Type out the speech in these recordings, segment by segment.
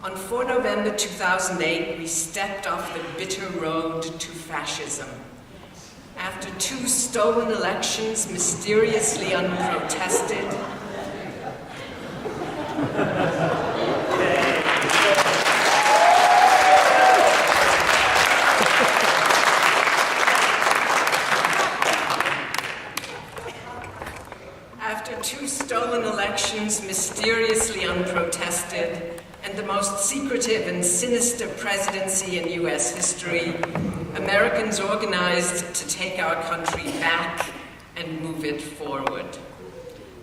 On 4 November 2008, we stepped off the bitter road to fascism. After 2 stolen elections, mysteriously unprotested, and the most secretive and sinister presidency in US history, Americans organized to take our country back and move it forward.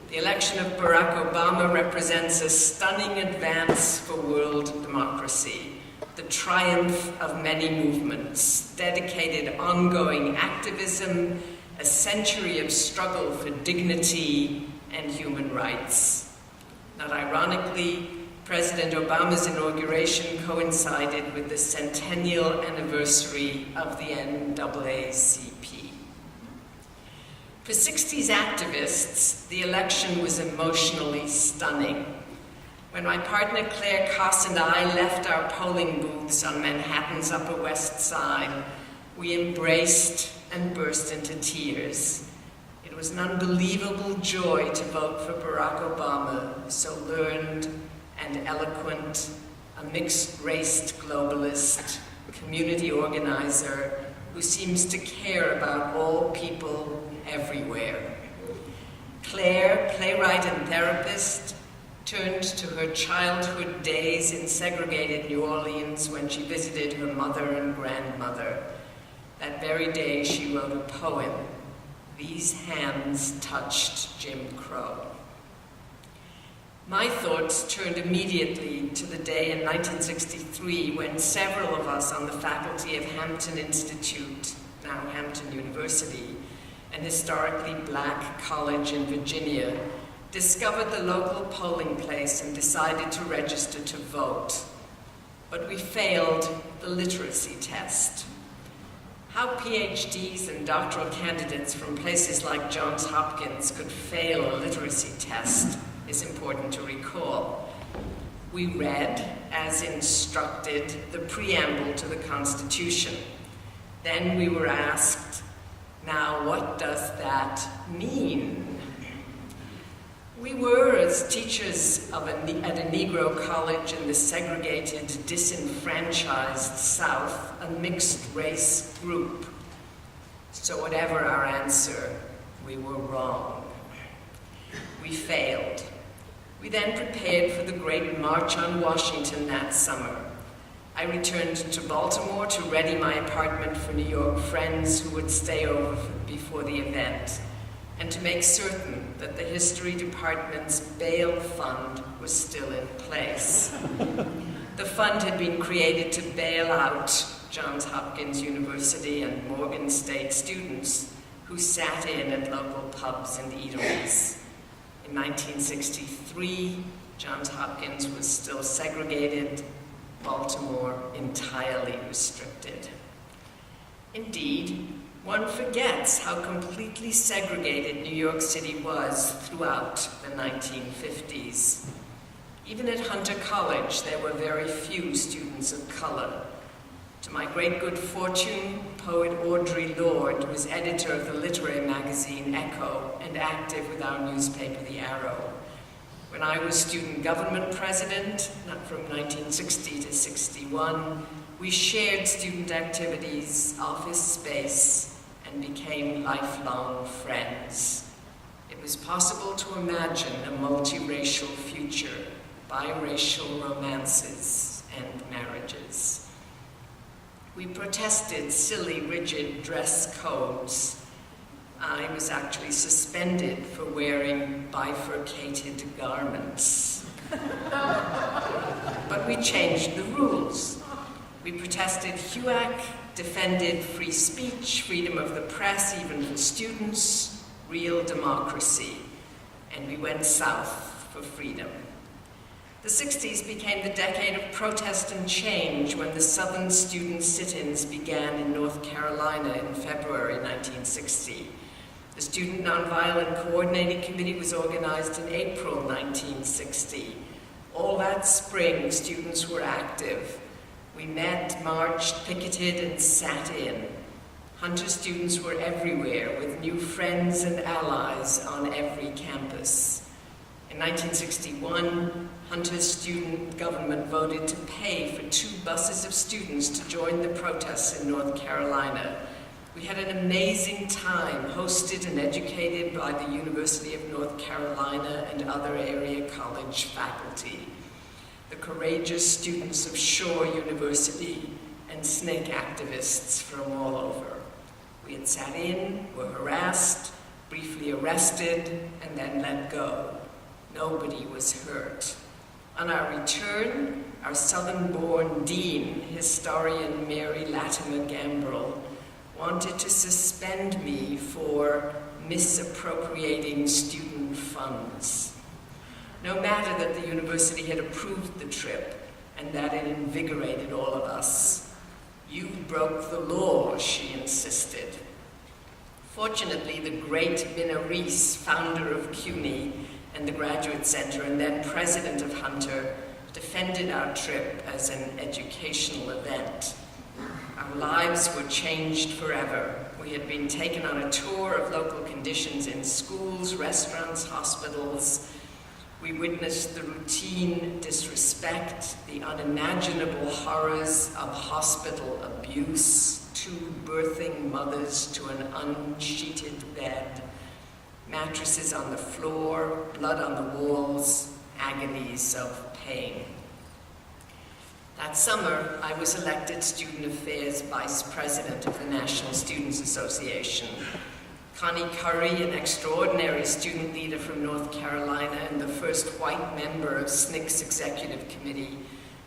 The election of Barack Obama represents a stunning advance for world democracy, the triumph of many movements, dedicated ongoing activism, a century of struggle for dignity and human rights. Not ironically, President Obama's inauguration coincided with the centennial anniversary of the NAACP. For 60s activists, the election was emotionally stunning. When my partner Claire Koss and I left our polling booths on Manhattan's Upper West Side, we embraced and burst into tears. It was an unbelievable joy to vote for Barack Obama, so learned and eloquent, a mixed-raced globalist, community organizer who seems to care about all people everywhere. Claire, playwright and therapist, turned to her childhood days in segregated New Orleans when she visited her mother and grandmother. That very day she wrote a poem, "These Hands Touched Jim Crow." My thoughts turned immediately to the day in 1963 when several of us on the faculty of Hampton Institute, now Hampton University, an historically black college in Virginia, discovered the local polling place and decided to register to vote. But we failed the literacy test. How PhDs and doctoral candidates from places like Johns Hopkins could fail a literacy test is important to recall. We read, as instructed, the preamble to the Constitution. Then we were asked, now what does that mean? We were, as teachers at a Negro college in the segregated, disenfranchised South, a mixed-race group. So whatever our answer, we were wrong. We failed. We then prepared for the Great March on Washington that summer. I returned to Baltimore to ready my apartment for New York friends who would stay over before the event, and to make certain that the History Department's bail fund was still in place. The fund had been created to bail out Johns Hopkins University and Morgan State students who sat in at local pubs and eateries. In 1963, Johns Hopkins was still segregated, Baltimore entirely restricted. Indeed, one forgets how completely segregated New York City was throughout the 1950s. Even at Hunter College, there were very few students of color. To my great good fortune, poet Audre Lorde was editor of the literary magazine Echo and active with our newspaper, The Arrow. When I was student government president, from 1960 to 61, we shared student activities, office space, and became lifelong friends. It was possible to imagine a multiracial future, biracial romances, and marriages. We protested silly, rigid dress codes. I was actually suspended for wearing bifurcated garments. But we changed the rules. We protested HUAC, defended free speech, freedom of the press, even for students, real democracy, and we went south for freedom. The 60s became the decade of protest and change when the Southern student sit-ins began in North Carolina in February 1960. The Student Nonviolent Coordinating Committee was organized in April 1960. All that spring, students were active. We met, marched, picketed, and sat in. Hunter students were everywhere, with new friends and allies on every campus. In 1961, Hunter's student government voted to pay for 2 buses of students to join the protests in North Carolina. We had an amazing time, hosted and educated by the University of North Carolina and other area college faculty. The courageous students of Shore University and SNCC activists from all over. We had sat in, were harassed, briefly arrested, and then let go. Nobody was hurt. On our return, our Southern-born dean, historian Mary Latimer Gambrill, wanted to suspend me for misappropriating student funds. No matter that the university had approved the trip and that it invigorated all of us. You broke the law, she insisted. Fortunately, the great Minna Reese, founder of CUNY and the Graduate Center and then president of Hunter, defended our trip as an educational event. Our lives were changed forever. We had been taken on a tour of local conditions in schools, restaurants, hospitals. We witnessed the routine disrespect, the unimaginable horrors of hospital abuse, 2 birthing mothers to an unsheeted bed, mattresses on the floor, blood on the walls, agonies of pain. That summer, I was elected Student Affairs Vice President of the National Students Association. Connie Curry, an extraordinary student leader from North Carolina and the first white member of SNCC's executive committee,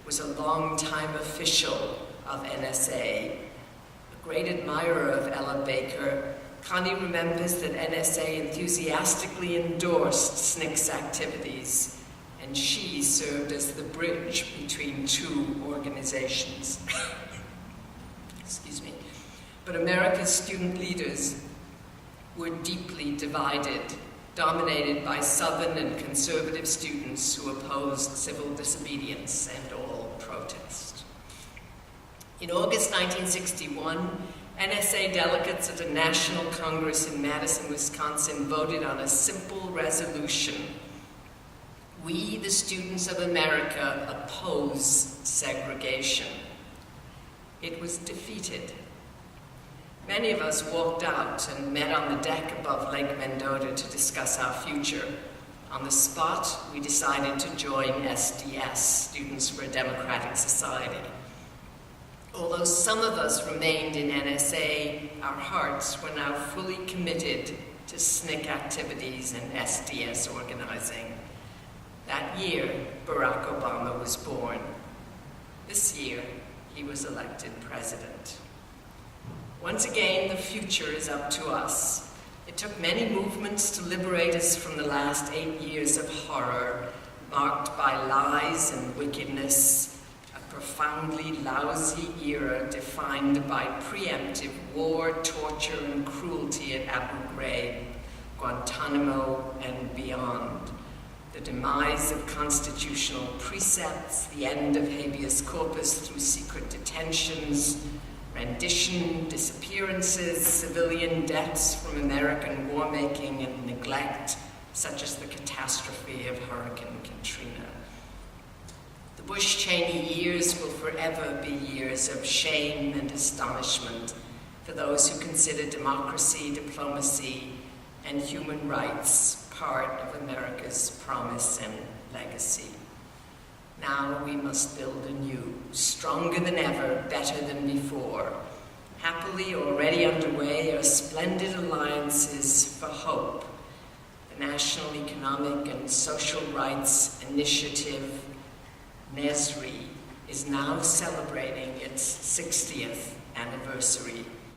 was a longtime official of NSA. A great admirer of Ella Baker, Connie remembers that NSA enthusiastically endorsed SNCC's activities, and she served as the bridge between 2 organizations. Excuse me. But America's student leaders were deeply divided, dominated by Southern and conservative students who opposed civil disobedience and all protest. In August 1961, NSA delegates at a national congress in Madison, Wisconsin, voted on a simple resolution. We, the students of America, oppose segregation. It was defeated. Many of us walked out and met on the deck above Lake Mendota to discuss our future. On the spot, we decided to join SDS, Students for a Democratic Society. Although some of us remained in NSA, our hearts were now fully committed to SNCC activities and SDS organizing. That year, Barack Obama was born. This year, he was elected president. Once again, the future is up to us. It took many movements to liberate us from the last 8 years of horror, marked by lies and wickedness, a profoundly lousy era defined by preemptive war, torture, and cruelty at Abu Ghraib, Guantanamo, and beyond. The demise of constitutional precepts, the end of habeas corpus through secret detentions, rendition, disappearances, civilian deaths from American war-making and neglect, such as the catastrophe of Hurricane Katrina. The Bush-Cheney years will forever be years of shame and astonishment for those who consider democracy, diplomacy, and human rights part of America's promise and legacy. Now we must build anew, stronger than ever, better than before. Happily already underway are splendid alliances for hope. The National Economic and Social Rights Initiative, NESRI, is now celebrating its 60th anniversary.